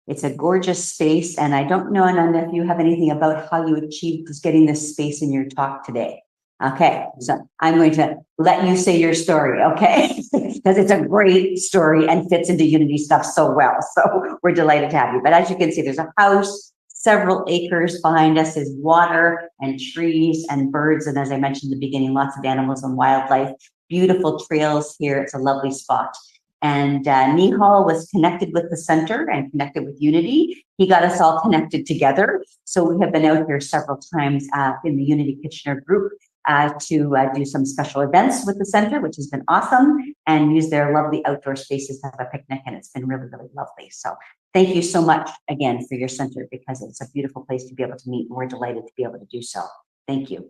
It's a gorgeous space, and I don't know, Ananda, if you have anything about how you achieved getting this space in your talk today. Okay, so I'm going to let you say your story, okay? Because it's a great story and fits into Unity stuff so well. So we're delighted to have you. But as you can see, there's a house, several acres behind us is water and trees and birds. And as I mentioned in the beginning, lots of animals and wildlife, beautiful trails here. It's a lovely spot. And Nihal was connected with the center and connected with Unity. He got us all connected together. So we have been out here several times in the Unity Kitchener group to do some special events with the center, which has been awesome, and use their lovely outdoor spaces to have a picnic. And it's been really, really lovely. So thank you so much again for your center, because it's a beautiful place to be able to meet. And we're delighted to be able to do so. Thank you.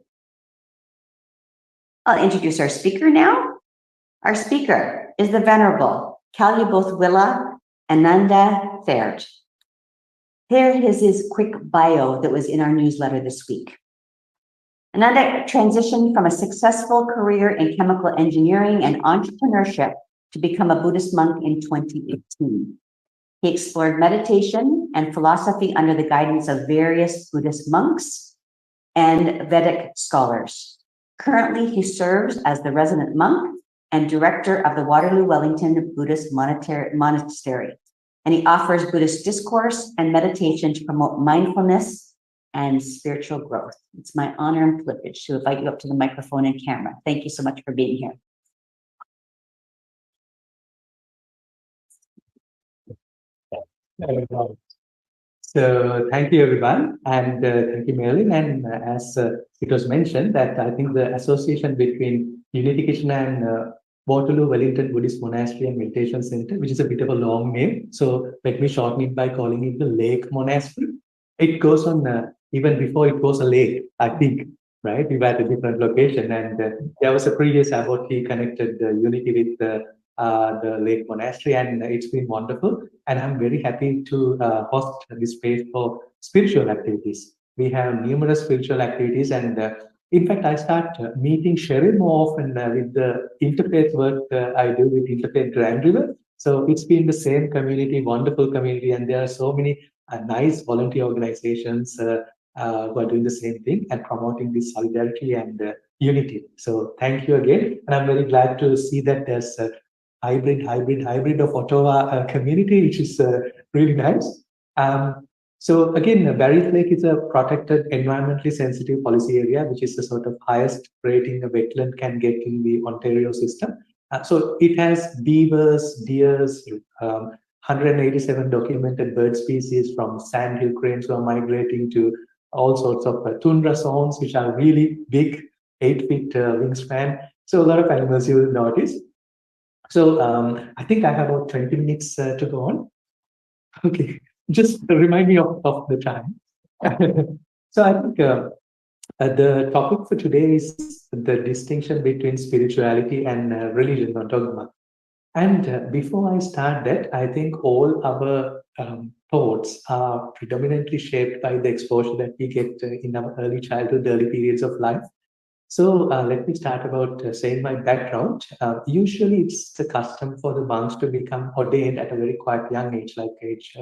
I'll introduce our speaker now. Our speaker is the Venerable Kalubowila Ananda Thero. Here is his quick bio that was in our newsletter this week. Ananda transitioned from a successful career in chemical engineering and entrepreneurship to become a Buddhist monk in 2018. He explored meditation and philosophy under the guidance of various Buddhist monks and Vedic scholars. Currently, he serves as the resident monk and director of the Waterloo Wellington Buddhist Monastery. And he offers Buddhist discourse and meditation to promote mindfulness and spiritual growth. It's my honor and privilege to invite you up to the microphone and camera. Thank you so much for being here. So thank you, everyone, and thank you, Marilyn. And as it was mentioned, that I think the association between Unity Kitchener and Waterloo Wellington Buddhist Monastery and Meditation Center, which is a bit of a long name, so let me shorten it by calling it the Lake Monastery. It goes on even before it was a lake, I think, right? We were at a different location, and there was a previous abbot. He connected Unity with the Lake Monastery, and it's been wonderful. And I'm very happy to host this space for spiritual activities. We have numerous spiritual activities, and in fact, I start meeting Cheryl more often with the interfaith work I do with Interfaith Grand River. So it's been the same community, wonderful community, and there are so many nice volunteer organizations who are doing the same thing and promoting this solidarity and unity. So thank you again, and I'm very glad to see that there's a hybrid of Ottawa community, which is really nice. So again, Barry's Lake is a protected, environmentally sensitive policy area, which is the sort of highest rating a wetland can get in the Ontario system. So it has beavers, deers, 187 documented bird species, from sandhill cranes who are migrating to all sorts of tundra swans, which are really big, 8 feet wingspan. So a lot of animals you will notice. So I think I have about 20 minutes to go on. Okay, just remind me of the time. So I think the topic for today is the distinction between spirituality and religion or dogma. And before I start that, I think all our thoughts are predominantly shaped by the exposure that we get in our early childhood, early periods of life. So let me start about saying my background. Usually it's the custom for the monks to become ordained at a very quite young age, like age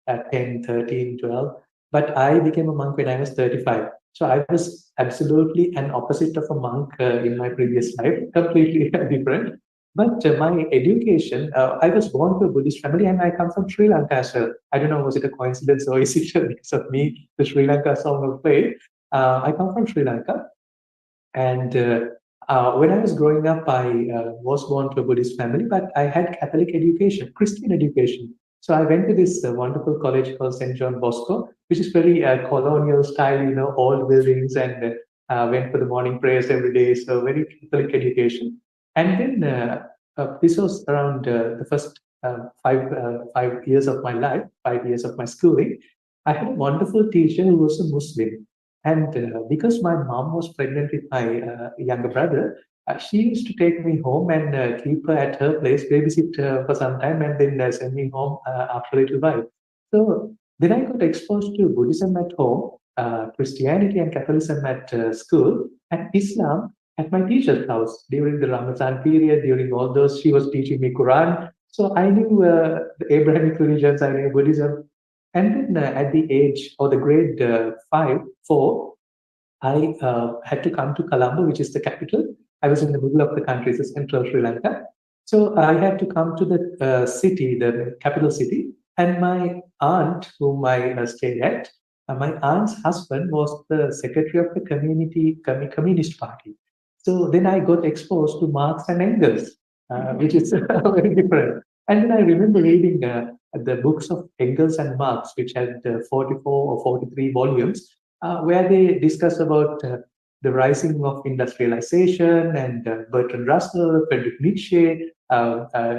10, 13, 12. But I became a monk when I was 35. So I was absolutely an opposite of a monk in my previous life, completely different. But my education, I was born to a Buddhist family, and I come from Sri Lanka as well. I don't know, was it a coincidence or is it because of me, the Sri Lanka song of played? I come from Sri Lanka. And when I was growing up, I was born to a Buddhist family, but I had Catholic education, Christian education. So I went to this wonderful college called St. John Bosco, which is very colonial style, you know, old buildings, and went for the morning prayers every day. So very Catholic education. And then this was around the first 5 years of my life, 5 years of my schooling. I had a wonderful teacher who was a Muslim. And because my mom was pregnant with my younger brother, she used to take me home and keep her at her place, babysit for some time, and then send me home after a little while. So then I got exposed to Buddhism at home, Christianity and Catholicism at school, and Islam at my teacher's house during the Ramadan period. During all those, she was teaching me Quran. So I knew the Abrahamic religions, I knew Buddhism. And then at the age or the grade 4, I had to come to Colombo, which is the capital. I was in the middle of the country, it's central Sri Lanka. So I had to come to the city, the capital city, and my aunt, whom I stayed at, my aunt's husband was the secretary of the Communist Party. So then I got exposed to Marx and Engels, which is very different. And then I remember reading the books of Engels and Marx, which had 44 or 43 volumes, where they discuss about the rising of industrialization and Bertrand Russell, Friedrich Nietzsche,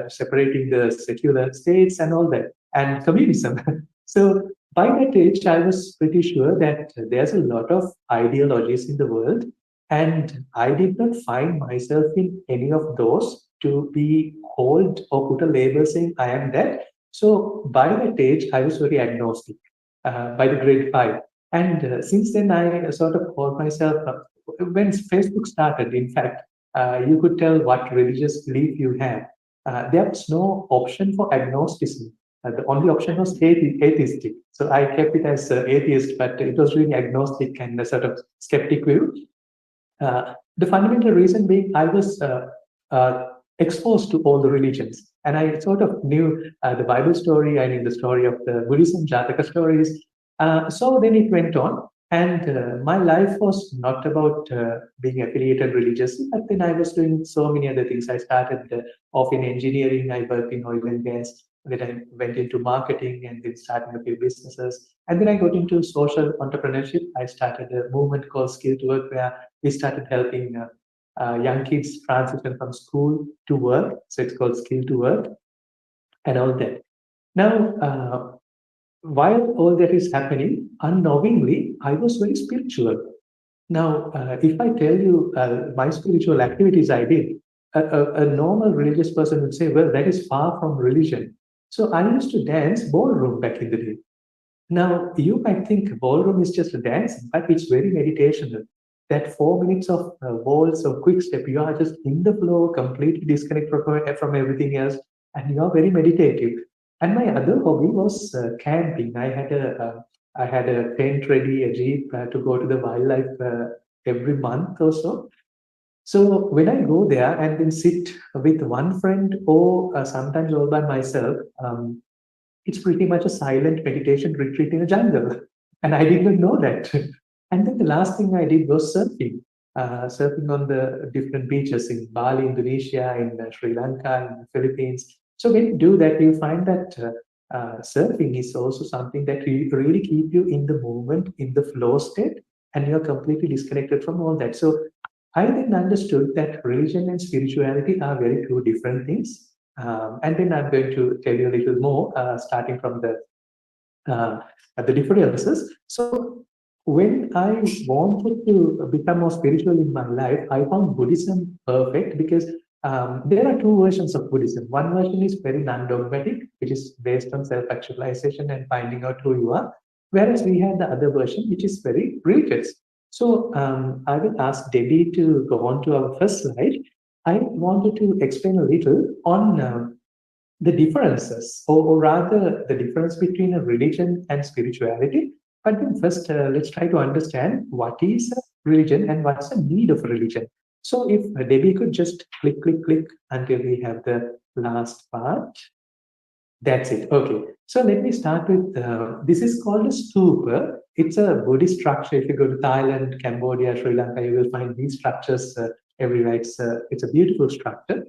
separating the secular states and all that, and communism. So by that age, I was pretty sure that there's a lot of ideologies in the world, and I did not find myself in any of those to be called or put a label saying I am that. So by that age, I was very agnostic by the grade 5. And since then, I sort of called myself, when Facebook started, in fact, you could tell what religious belief you have. There was no option for agnosticism. The only option was atheistic. So I kept it as atheist, but it was really agnostic and a sort of skeptic view. The fundamental reason being I was exposed to all the religions. And I sort of knew the Bible story, I knew the story of the Buddhism, Jataka stories. So then it went on. And my life was not about being affiliated religiously, but then I was doing so many other things. I started off in engineering, I worked in oil and gas, then I went into marketing and then starting a few businesses. And then I got into social entrepreneurship. I started a movement called Skill to Work, where we started helping young kids transition from school to work. So it's called Skill to Work and all that. Now, while all that is happening, unknowingly, I was very spiritual. Now, if I tell you my spiritual activities I did, a normal religious person would say, well, that is far from religion. So I used to dance ballroom back in the day. Now, you might think ballroom is just a dance, but it's very meditational. That 4 minutes of waltz or quick step, you are just in the flow, completely disconnected from everything else, and you are very meditative. And my other hobby was camping. I had a tent ready, a jeep to go to the wildlife every month or so. So when I go there and then sit with one friend or sometimes all by myself, it's pretty much a silent meditation retreat in a jungle. And I did not know that. And then the last thing I did was surfing on the different beaches in Bali, Indonesia, in Sri Lanka, in the Philippines. So when you do that, you find that surfing is also something that really keep you in the moment, in the flow state, and you're completely disconnected from all that. So I then understood that religion and spirituality are very two different things. And then I'm going to tell you a little more, starting from the differences. So when I wanted to become more spiritual in my life, I found Buddhism perfect because there are two versions of Buddhism. One version is very non-dogmatic, which is based on self-actualization and finding out who you are. Whereas we have the other version, which is very religious. So I will ask Debbie to go on to our first slide. I wanted to explain a little on the differences, or rather the difference between a religion and spirituality. But then first, let's try to understand what is a religion and what's the need of a religion. So if Debbie could just click, click, click until we have the last part. That's it. Okay. So let me start with this is called a stupa. It's a Buddhist structure. If you go to Thailand, Cambodia, Sri Lanka, you will find these structures everywhere. It's a beautiful structure,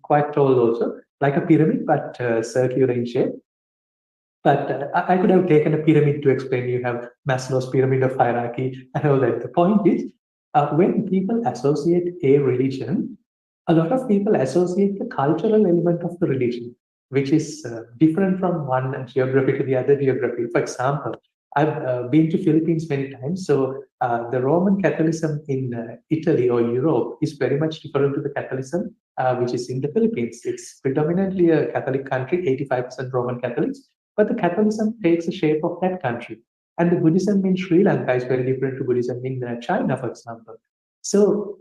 quite tall also, like a pyramid, but circular in shape. But I could have taken a pyramid to explain. You have Maslow's pyramid of hierarchy and all that. The point is, when people associate a religion, a lot of people associate the cultural element of the religion, which is different from one geography to the other geography. For example, I've been to Philippines many times. So the Roman Catholicism in Italy or Europe is very much different to the Catholicism which is in the Philippines. It's predominantly a Catholic country, 85% Roman Catholics, but the Catholicism takes the shape of that country. And the Buddhism in Sri Lanka is very different to Buddhism in China, for example. So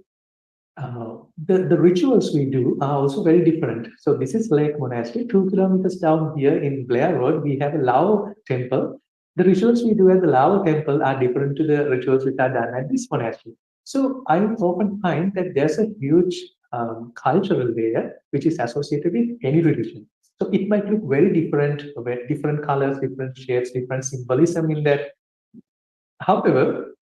the rituals we do are also very different. So this is Lake Monastery. 2 kilometers down here in Blair Road, we have a Lao temple. The rituals we do at the Lava temple are different to the rituals which are done at this monastery. So I often find that there's a huge cultural layer which is associated with any religion. So it might look very different, with different colors, different shapes, different symbolism in that. However,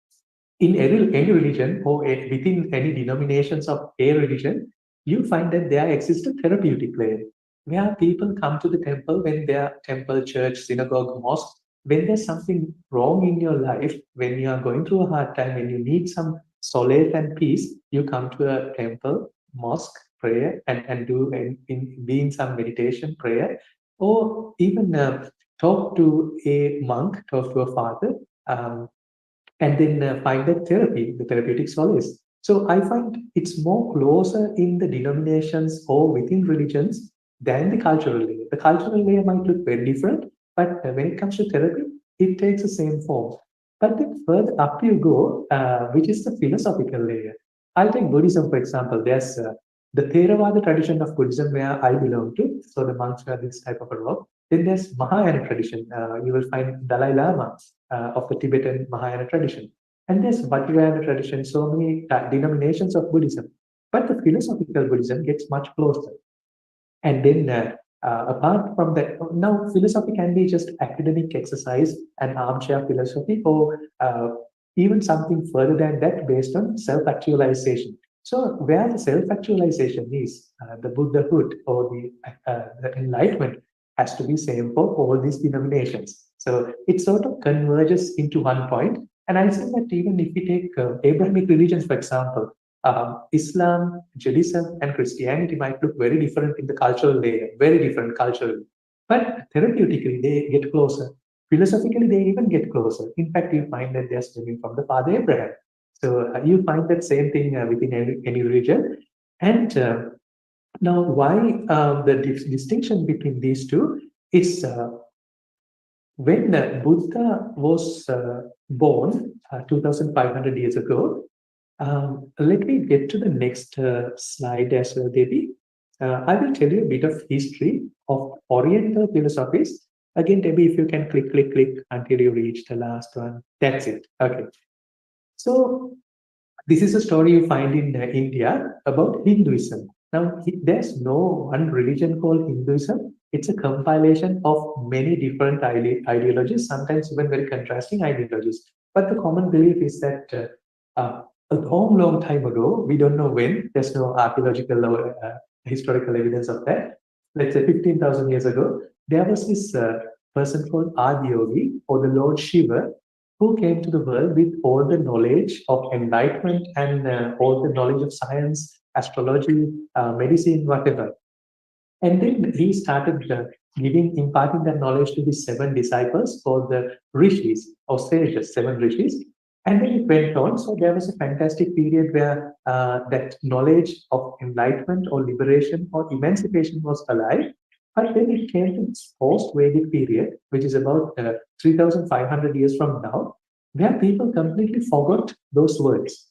in any religion or within any denominations of a religion, you find that there exists a therapeutic layer where people come to the temple when their temple, church, synagogue, mosque, when there's something wrong in your life, when you are going through a hard time, when you need some solace and peace, you come to a temple, mosque, prayer, and be in some meditation prayer, or even talk to a monk, talk to a father. And then find that therapy, the therapeutic solace. So I find it's more closer in the denominations or within religions than the cultural layer. The cultural layer might look very different, but when it comes to therapy, it takes the same form. But then further up you go, which is the philosophical layer. I'll take Buddhism, for example. There's the Theravada tradition of Buddhism where I belong to. So the monks wear this type of a robe. Then there's Mahayana tradition. You will find Dalai Lama of the Tibetan Mahayana tradition. And there's Vajrayana tradition, so many denominations of Buddhism. But the philosophical Buddhism gets much closer. And then apart from that, now philosophy can be just academic exercise and armchair philosophy, or even something further than that based on self-actualization. So where the self-actualization is, the Buddhahood or the enlightenment has to be same for all these denominations. So it sort of converges into one point. And I say that even if we take Abrahamic religions, for example, Islam, Judaism, and Christianity might look very different in the cultural layer, very different culturally. But therapeutically, they get closer. Philosophically, they even get closer. In fact, you find that they're stemming from the father Abraham. So you find that same thing within any religion. And now, why the distinction between these two is when Buddha was born 2,500 years ago. Let me get to the next slide as well, Devi. I will tell you a bit of history of Oriental philosophies. Again, Debbie, if you can click until you reach the last one. That's it. Okay. So this is a story you find in India about Hinduism. Now, there's no one religion called Hinduism. It's a compilation of many different ideologies, sometimes even very contrasting ideologies. But the common belief is that a long time ago, we don't know when, there's no archaeological or historical evidence of that. Let's say 15,000 years ago, there was this person called Adiyogi, or the Lord Shiva, who came to the world with all the knowledge of enlightenment and all the knowledge of science, astrology, medicine, whatever. And then he started imparting that knowledge to his 7 disciples called the rishis or sages, 7 rishis. And then it went on. So there was a fantastic period where that knowledge of enlightenment or liberation or emancipation was alive. But then it came to this post-Vedic period, which is about 3,500 years from now, where people completely forgot those words.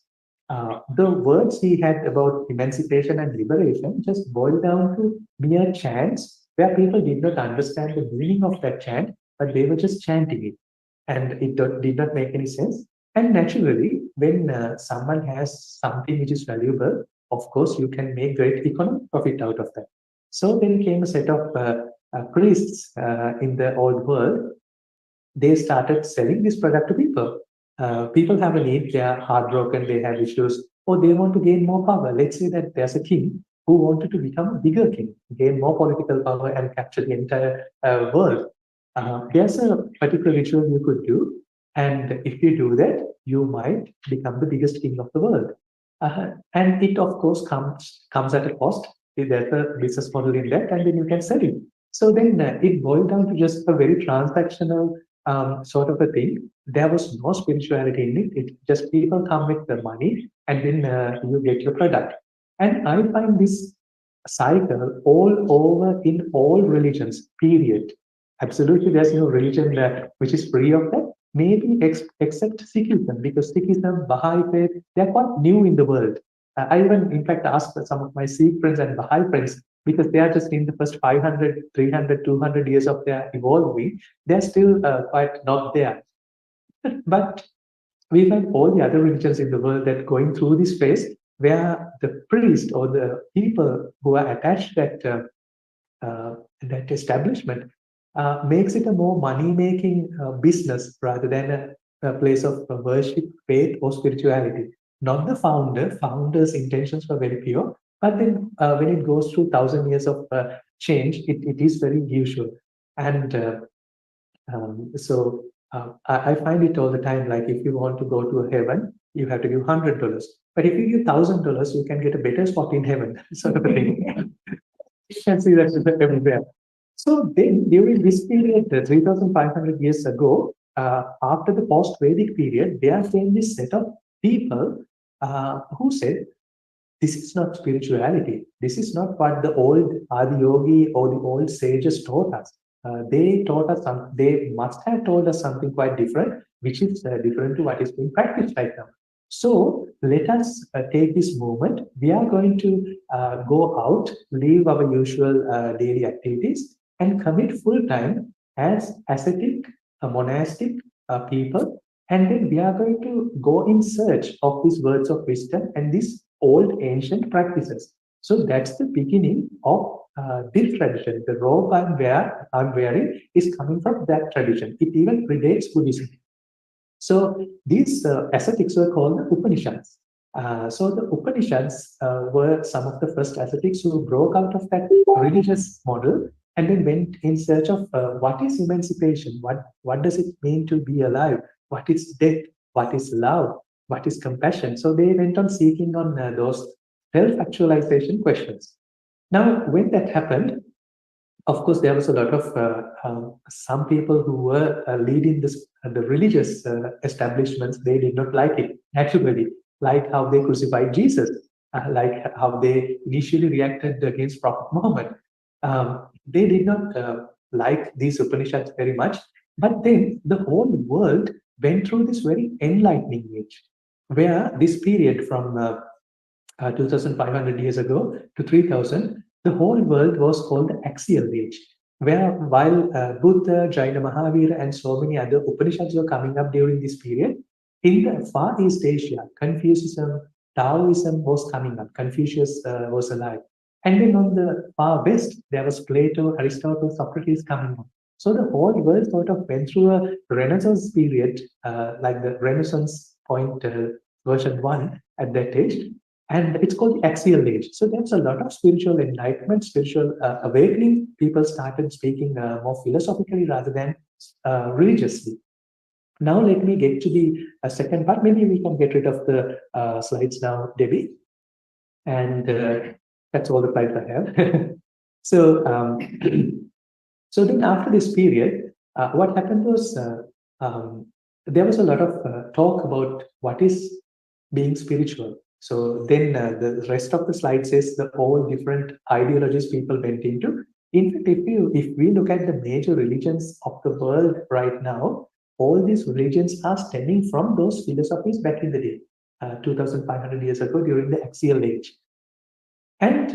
The words he had about emancipation and liberation just boiled down to mere chants, where people did not understand the meaning of that chant, but they were just chanting it. And it did not make any sense. And naturally, when someone has something which is valuable, of course, you can make great economic profit out of that. So then came a set of priests in the old world. They started selling this product to people. People have a need, they are heartbroken, they have issues, or they want to gain more power. Let's say that there's a king who wanted to become a bigger king, gain more political power and capture the entire world. There's a particular ritual you could do. And if you do that, you might become the biggest king of the world. And it, of course, comes at a cost. There's a business model in that, and then you can sell it. So then it boiled down to just a very transactional sort of a thing. There was no spirituality in it. It just people come with the money, and then you get your product. And I find this cycle all over in all religions, period. Absolutely, there's no religion which is free of that. Maybe except Sikhism, because Sikhism, Baha'i faith, they're quite new in the world. I even, in fact, asked some of my Sikh friends and Baha'i friends, because they are just in the first 500, 300, 200 years of their evolving. They're still quite not there. But we find all the other religions in the world that going through this phase where the priest or the people who are attached that establishment makes it a more money-making business rather than a place of worship, faith, or spirituality. Not the founder. Founder's intentions were very pure, but then when it goes through 1,000 years of change, it is very usual. And I find it all the time, like if you want to go to heaven, you have to give $100. But if you give $1,000, you can get a better spot in heaven, sort of a thing. You can see that everywhere. So then, during this period, 3,500 years ago, after the post-Vedic period, there came this set of people who said, this is not spirituality. This is not what the old Adi Yogi or the old sages taught us. They taught us they must have told us something quite different, which is different to what is being practiced right now. So let us take this moment. We are going to go out, leave our usual daily activities, and commit full time as ascetic, monastic people. And then we are going to go in search of these words of wisdom and these old ancient practices. So that's the beginning of this tradition. The robe I'm wearing is coming from that tradition. It even predates Buddhism. So these ascetics were called the Upanishads. So the Upanishads were some of the first ascetics who broke out of that religious model and then went in search of what is emancipation, what does it mean to be alive, what is death, what is love, what is compassion. So they went on seeking on those self-actualization questions. Now, when that happened, of course, there was a lot of some people who were leading the religious establishments. They did not like it naturally, like how they crucified Jesus, like how they initially reacted against Prophet Muhammad. They did not like these Upanishads very much, but then the whole world went through this very enlightening age, where this period from 2,500 years ago to 3,000, the whole world was called the axial age, where while Buddha, Jaina Mahavira, and so many other Upanishads were coming up during this period, in the Far East Asia, Confucianism, Taoism was coming up, Confucius was alive. And then on the far west, there was Plato, Aristotle, Socrates coming up. So the whole world sort of went through a Renaissance period, like the Renaissance point version 1 at that age. And it's called the axial age. So there's a lot of spiritual enlightenment, spiritual awakening. People started speaking more philosophically rather than religiously. Now let me get to the second part. Maybe we can get rid of the slides now, Debbie. And that's all the slides I have. So, so then after this period, what happened was there was a lot of talk about what is being spiritual. So then the rest of the slide says the all different ideologies people went into. In fact, if we look at the major religions of the world right now, all these religions are stemming from those philosophies back in the day, 2,500 years ago during the axial age. And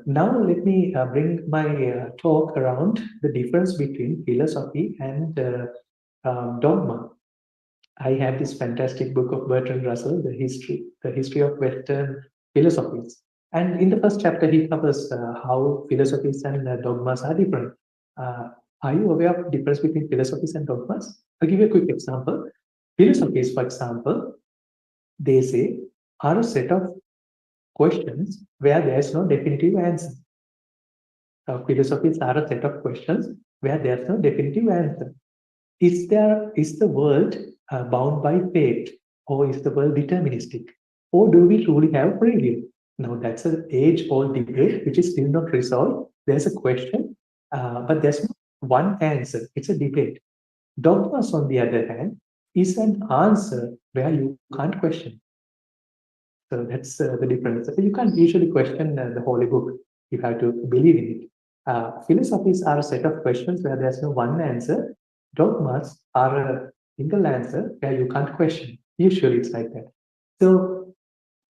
now let me bring my talk around the difference between philosophy and dogma. I have this fantastic book of Bertrand Russell, the history of Western philosophies. And in the first chapter, he covers how philosophies and dogmas are different. Are you aware of the difference between philosophies and dogmas? I'll give you a quick example. Philosophies, for example, they say are a set of questions where there is no definitive answer. Philosophies are a set of questions where there is no definitive answer. Is the world bound by fate, or is the world deterministic, or do we truly have free will? Now that's an age-old debate which is still not resolved. There's a question, but there's not one answer. It's a debate. Dogmas, on the other hand, is an answer where you can't question. So that's the difference. You can't usually question the holy book. You have to believe in it. Philosophies are a set of questions where there's no one answer. Dogmas are a single answer where you can't question. Usually it's like that. So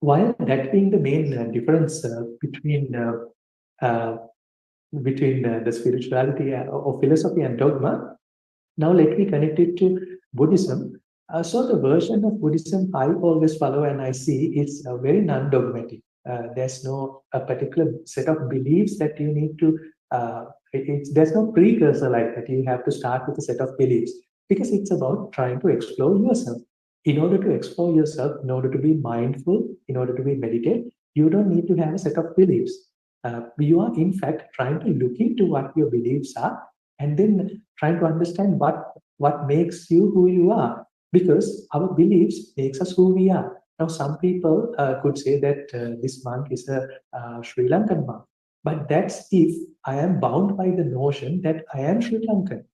while that being the main difference between between the spirituality or philosophy and dogma. Now let me connect it to Buddhism. So the version of Buddhism I always follow and I see is very non-dogmatic. There's no a particular set of beliefs that you need to. There's no precursor like that. You have to start with a set of beliefs because it's about trying to explore yourself. In order to explore yourself, in order to be mindful, in order to be meditate, you don't need to have a set of beliefs. You are in fact trying to look into what your beliefs are and then trying to understand what makes you who you are, because our beliefs makes us who we are. Now some people could say that this monk is a Sri Lankan monk, but that's if I am bound by the notion that I am Sri Lankan.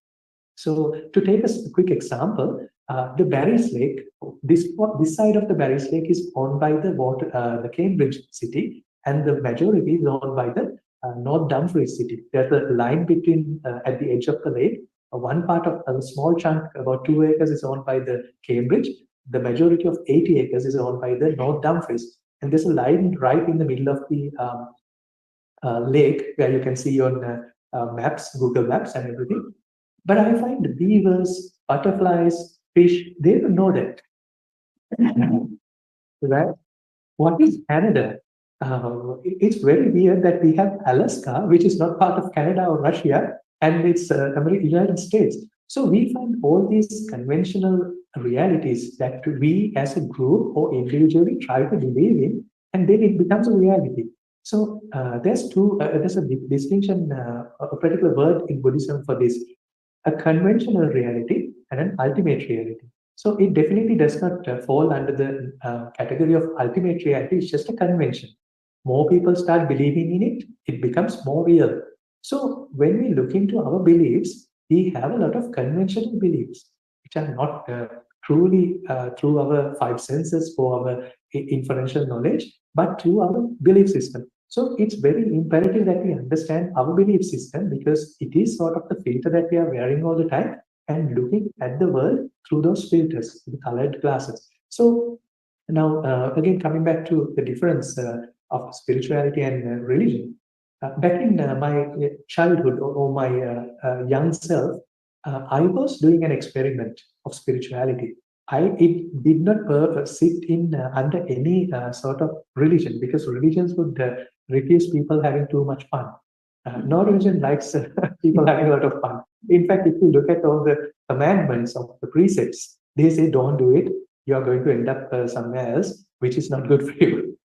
So to take a quick example, the Barry's Lake, this side of the Barry's Lake is owned by the Cambridge city, and the majority is owned by the North Dumfries city. There's a line between at the edge of the lake. One part of a small chunk, about 2 acres, is owned by the Cambridge. The majority of 80 acres is owned by the North Dumfries, and there's a line right in the middle of the lake where you can see on maps, Google Maps, and everything. But I find beavers, butterflies, fish, they don't know that. Right? What is Canada? It's very weird that we have Alaska, which is not part of Canada or Russia, and it's United States. So we find all these conventional realities that we as a group or individually try to believe in, and then it becomes a reality. So there's a distinction, a particular word in Buddhism for this: a conventional reality and an ultimate reality. So it definitely does not fall under the category of ultimate reality. It's just a convention. More people start believing in it, it becomes more real. So when we look into our beliefs, we have a lot of conventional beliefs, which are not truly through our five senses or our inferential knowledge, but through our belief system. So it's very imperative that we understand our belief system, because it is sort of the filter that we are wearing all the time and looking at the world through those filters, the colored glasses. So now, again, coming back to the difference of spirituality and religion. Back in my childhood or my young self, I was doing an experiment of spirituality. It did not sit in under any sort of religion, because religions would refuse people having too much fun. No religion likes people having a lot of fun. In fact, if you look at all the commandments of the precepts, they say don't do it. You are going to end up somewhere else, which is not good for you.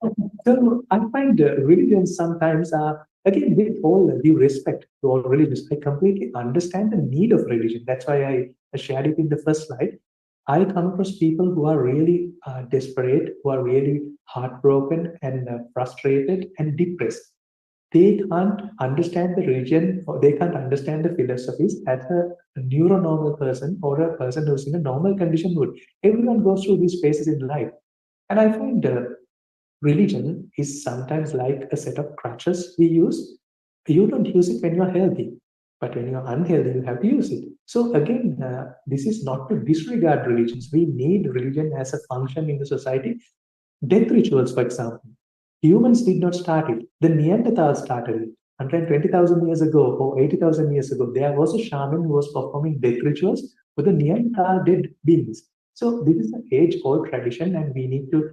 So I find religions sometimes are, again, with all due respect to all religions, I completely understand the need of religion. That's why I shared it in the first slide. I come across people who are really desperate, who are really heartbroken and frustrated and depressed. They can't understand the religion, or they can't understand the philosophies as a neuronormal person or a person who's in a normal condition would. Everyone goes through these phases in life. And I find religion is sometimes like a set of crutches we use. You don't use it when you're healthy, but when you're unhealthy, you have to use it. So again, this is not to disregard religions. We need religion as a function in the society. Death rituals, for example, humans did not start it. The Neanderthals started it. 120,000 years ago or 80,000 years ago, there was a shaman who was performing death rituals for the Neanderthal dead beings. So this is an age-old tradition, and we need to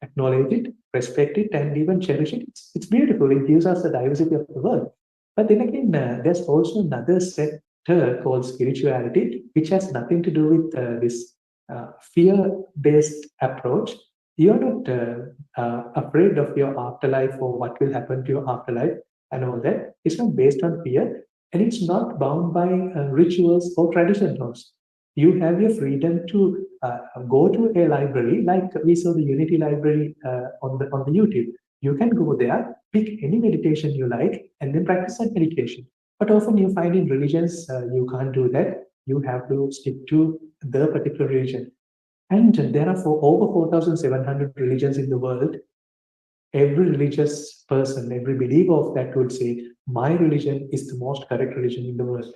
acknowledge it, respect it, and even cherish it. It's beautiful. It gives us the diversity of the world. But then again, there's also another sector called spirituality, which has nothing to do with this fear-based approach. You're not afraid of your afterlife or what will happen to your afterlife and all that. It's not based on fear, and it's not bound by rituals or traditions. You have your freedom to go to a library, like we saw the Unity Library on the YouTube. You can go there, pick any meditation you like, and then practice that meditation. But often you find in religions, you can't do that. You have to stick to the particular religion. And there are over 4,700 religions in the world. Every religious person, every believer of that would say, my religion is the most correct religion in the world.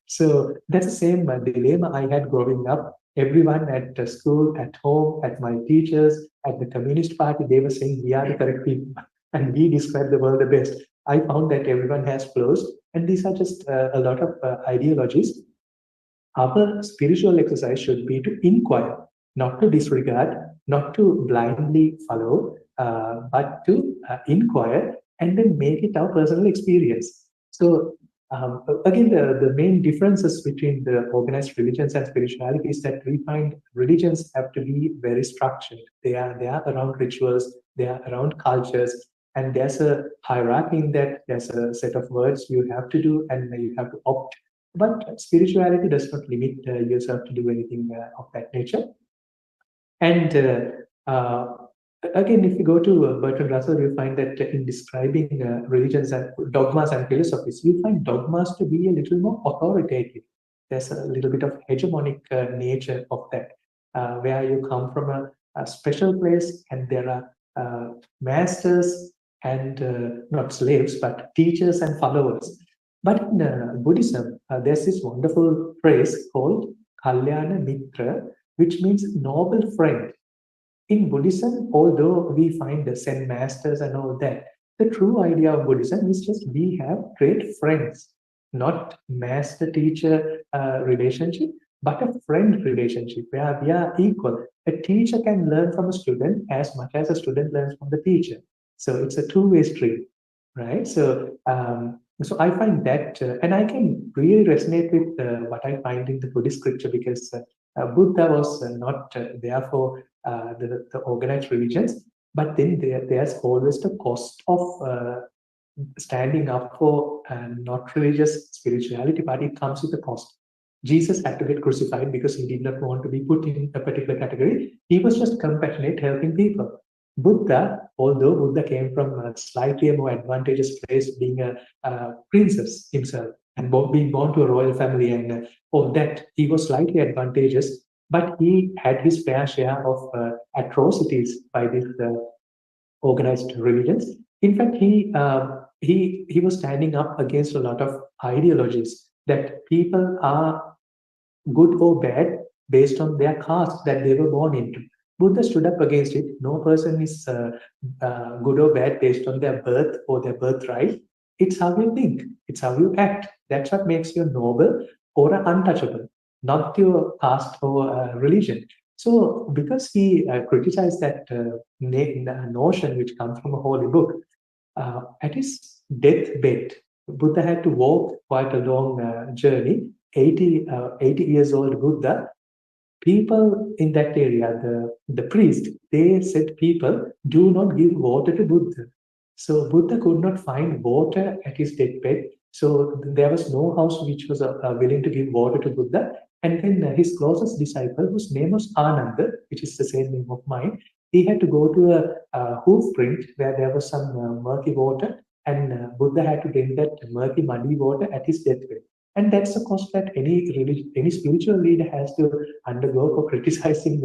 So that's the same dilemma I had growing up. Everyone at school, at home, at my teachers, at the Communist Party, they were saying we are the correct people and we describe the world the best. I found that everyone has flaws, and these are just a lot of ideologies. Our spiritual exercise should be to inquire, not to disregard, not to blindly follow, but to inquire and then make it our personal experience. So, again, the main differences between the organized religions and spirituality is that we find religions have to be very structured. They are around rituals, they are around cultures, and there's a hierarchy in that. There's a set of words you have to do, and you have to opt. But spirituality does not limit yourself to do anything of that nature. And again, if you go to Bertrand Russell, you find that in describing religions and dogmas and philosophies, you find dogmas to be a little more authoritative. There's a little bit of hegemonic nature of that, where you come from a special place and there are masters and not slaves, but teachers and followers. But in Buddhism, there's this wonderful phrase called Kalyana Mitra, which means noble friend. In Buddhism, although we find the Zen masters and all that, the true idea of Buddhism is just we have great friends, not master-teacher relationship, but a friend relationship where we are equal. A teacher can learn from a student as much as a student learns from the teacher. So it's a two-way street, right? So I find that, and I can really resonate with what I find in the Buddhist scripture, because Buddha was not there for the organized religions, but then there's always the cost of standing up for not religious spirituality, but it comes with a cost. Jesus had to get crucified because he did not want to be put in a particular category. He was just compassionate, helping people. Buddha, although Buddha came from a slightly more advantageous place, being a princess himself and being born to a royal family and all that, he was slightly advantageous, but he had his fair share of atrocities by these organized religions. In fact, he was standing up against a lot of ideologies that people are good or bad based on their caste that they were born into. Buddha stood up against it. No person is good or bad based on their birth or their birthright. It's how you think, it's how you act. That's what makes you noble or untouchable, not your caste or religion. So, because he criticized that notion which comes from a holy book, at his deathbed, Buddha had to walk quite a long journey. 80 years old Buddha, people in that area, the priest, they said, people, do not give water to Buddha. So Buddha could not find water at his deathbed. So there was no house which was willing to give water to Buddha. And then his closest disciple, whose name was Ananda, which is the same name of mine, he had to go to a hoof print where there was some murky water, and Buddha had to drink that murky, muddy water at his deathbed. And that's the cost that any spiritual leader has to undergo for criticizing,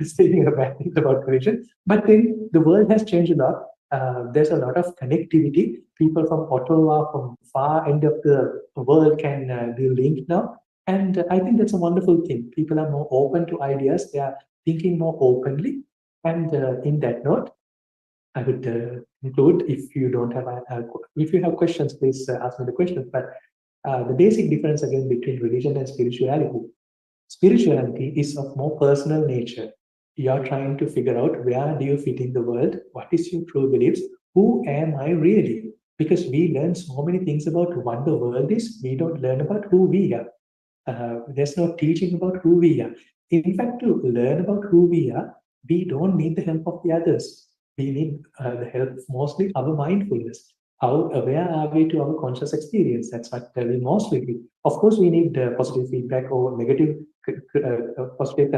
saying bad things about religion. But then the world has changed a lot. There's a lot of connectivity. People from Ottawa, from far end of the world can be linked now. And I think that's a wonderful thing. People are more open to ideas. They are thinking more openly. And in that note, I would conclude. If you don't have, if you have questions, please ask me the questions. But the basic difference again between religion and spirituality. Spirituality is of more personal nature. You are trying to figure out where do you fit in the world, what is your true beliefs, who am I really? Because we learn so many things about what the world is, we don't learn about who we are. There's no teaching about who we are. In fact, to learn about who we are, we don't need the help of the others. We need the help mostly our mindfulness. How aware are we to our conscious experience? That's what we mostly need. Of course, we need positive feedback or negative, positive,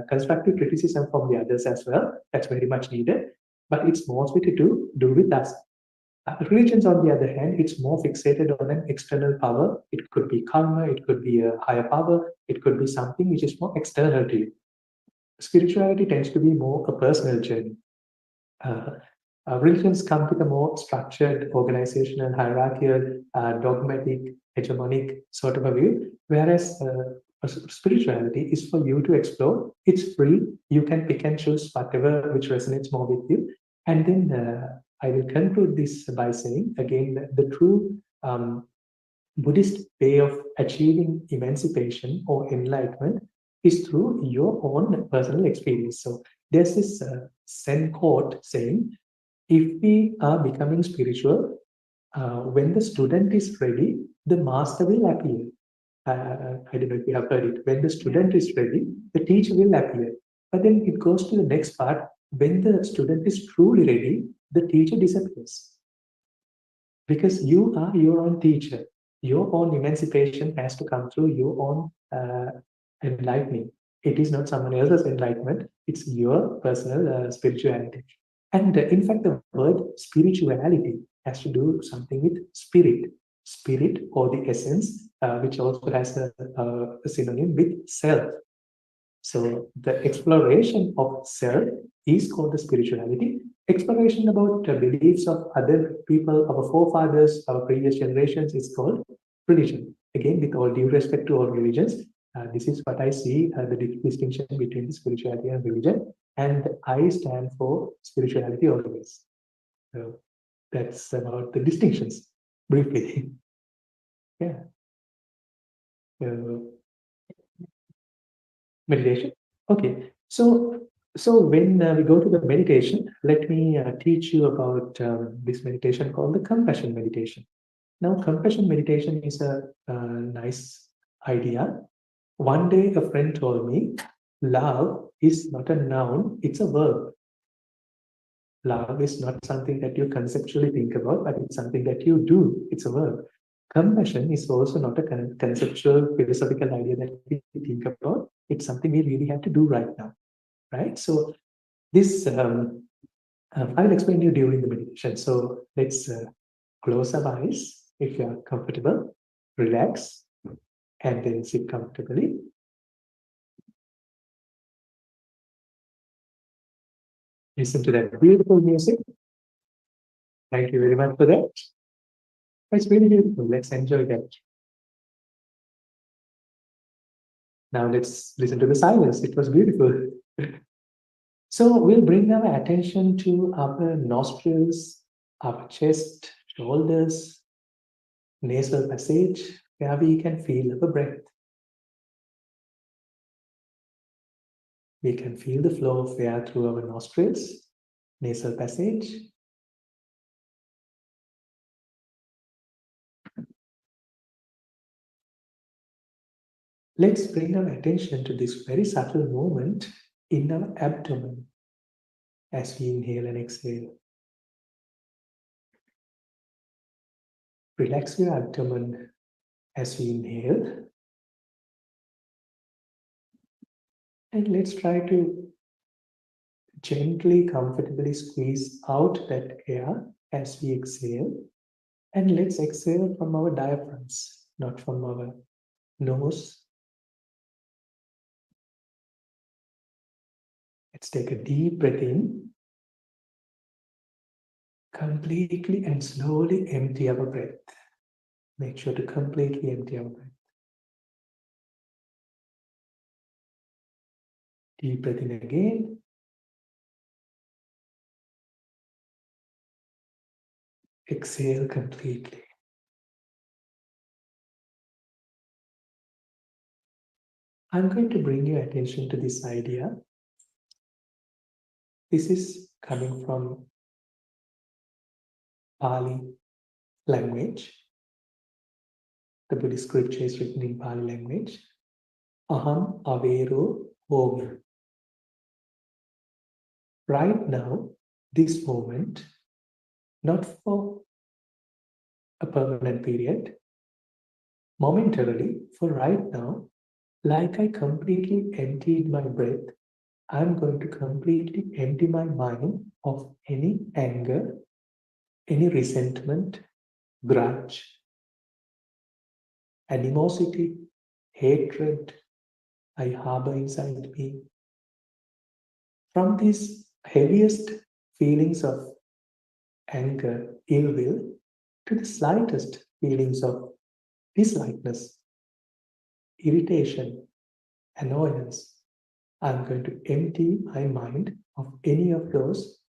constructive criticism from the others as well. That's very much needed. But it's mostly to do with us. Religions, on the other hand, it's more fixated on an external power. It could be karma, it could be a higher power, it could be something which is more external to you. Spirituality tends to be more a personal journey. Religions come with a more structured, organizational, hierarchical, dogmatic, hegemonic sort of a view, whereas spirituality is for you to explore. It's free. You can pick and choose whatever which resonates more with you. And then I will conclude this by saying again that the true Buddhist way of achieving emancipation or enlightenment is through your own personal experience. So there's this Zen quote saying, if we are becoming spiritual, when the student is ready, the master will appear. I don't know if you have heard it. When the student is ready, the teacher will appear. But then it goes to the next part. When the student is truly ready, the teacher disappears. Because you are your own teacher. Your own emancipation has to come through your own enlightening. It is not someone else's enlightenment. It's your personal spirituality. And in fact, the word spirituality has to do something with spirit or the essence, which also has a synonym with self. So the exploration of self is called the spirituality. Exploration about the beliefs of other people, our forefathers, our previous generations is called religion. Again, with all due respect to all religions, this is what I see the distinction between the spirituality and religion. And I stand for spirituality always. So that's about the distinctions briefly. Yeah. Meditation. Okay. So when we go to the meditation, let me teach you about this meditation called the compassion meditation. Now, compassion meditation is a nice idea. One day, a friend told me, love is not a noun, it's a verb. Love is not something that you conceptually think about, but it's something that you do. It's a verb. Compassion is also not a conceptual philosophical idea that we think about. It's something we really have to do right now, right? So this I will explain to you during the meditation. So let's close our eyes if you are comfortable, relax, and then sit comfortably. Listen to that beautiful music. Thank you very much for that. It's really beautiful. Let's enjoy that. Now let's listen to the silence. It was beautiful. So we'll bring our attention to our nostrils, our chest, shoulders, nasal passage, where we can feel our breath. We can feel the flow of air through our nostrils, nasal passage. Let's bring our attention to this very subtle movement in our abdomen as we inhale and exhale. Relax your abdomen as we inhale. And let's try to gently, comfortably squeeze out that air as we exhale. And let's exhale from our diaphragms, not from our nose. Let's take a deep breath in. Completely and slowly empty our breath. Make sure to completely empty our breath. Deep breath in again. Exhale completely. I'm going to bring your attention to this idea. This is coming from Pali language. The Buddhist scripture is written in Pali language. Aham avero homi. Right now, this moment, not for a permanent period, momentarily, for right now, like I completely emptied my breath, I'm going to completely empty my mind of any anger, any resentment, grudge, animosity, hatred I harbor inside me. From these heaviest feelings of anger, ill will, to the slightest feelings of dislikeness, irritation, annoyance, I'm going to empty my mind of any of those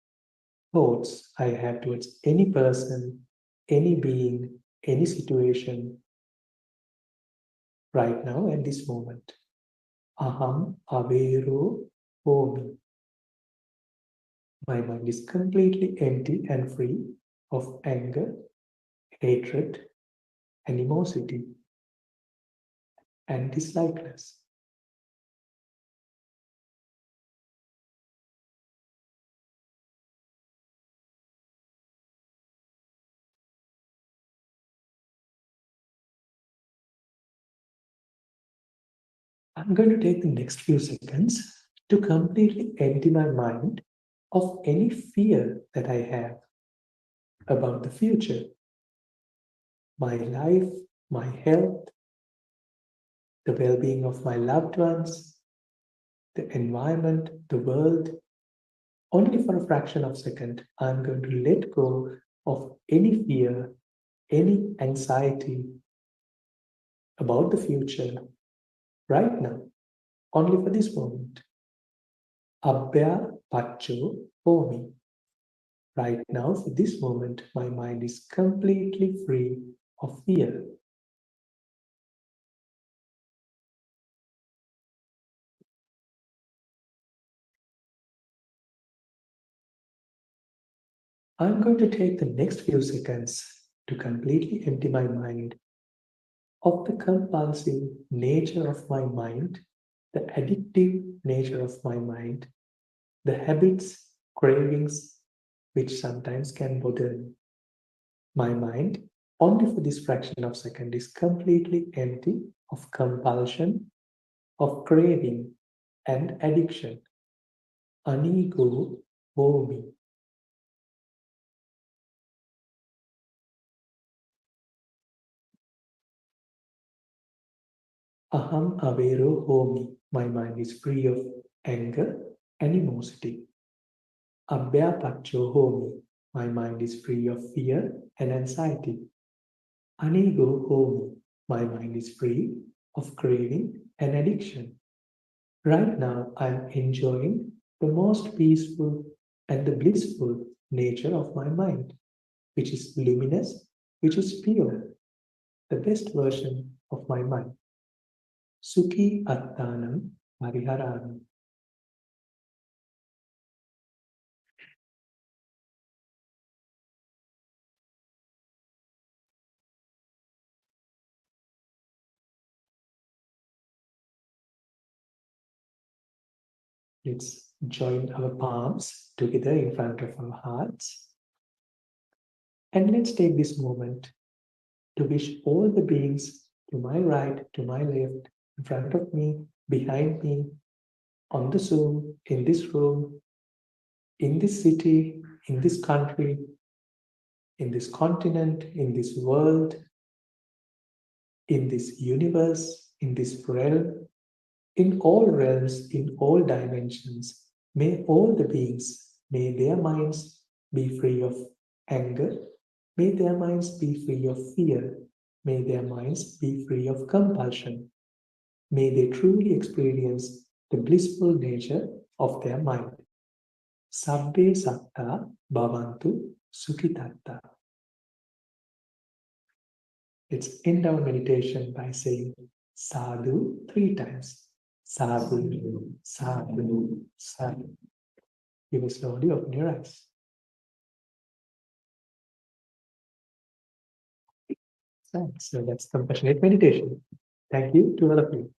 thoughts I have towards any person, any being, any situation right now at this moment. Aham avero homi. My mind is completely empty and free of anger, hatred, animosity, and dislikeness. I'm going to take the next few seconds to completely empty my mind of any fear that I have about the future, my life, my health, the well-being of my loved ones, the environment, the world. Only for a fraction of a second, I'm going to let go of any fear, any anxiety about the future right now, only for this moment. Abhya pacho homi. Right now, for this moment, my mind is completely free of fear. I'm going to take the next few seconds to completely empty my mind of the compulsive nature of my mind, the addictive nature of my mind, the habits, cravings, which sometimes can bother me. My mind, only for this fraction of a second, is completely empty of compulsion, of craving, and addiction. Anigo homi. Aham avero homi. My mind is free of anger, animosity. Abhyapacho homi. My mind is free of fear and anxiety. Anigo homi. My mind is free of craving and addiction. Right now, I'm enjoying the most peaceful and the blissful nature of my mind, which is luminous, which is pure, the best version of my mind. Sukhi attanam pariharami. Let's join our palms together in front of our hearts. And let's take this moment to wish all the beings to my right, to my left, in front of me, behind me, on the Zoom, in this room, in this city, in this country, in this continent, in this world, in this universe, in this realm, in all realms, in all dimensions. May all the beings, may their minds be free of anger, may their minds be free of fear, may their minds be free of compulsion. May they truly experience the blissful nature of their mind. Sabbe satta bhavantu sukhitatta. Let's end our meditation by saying sadhu 3 times. Sadhu, sadhu, sadhu. You may slowly open your eyes. So that's compassionate meditation. Thank you to all of you.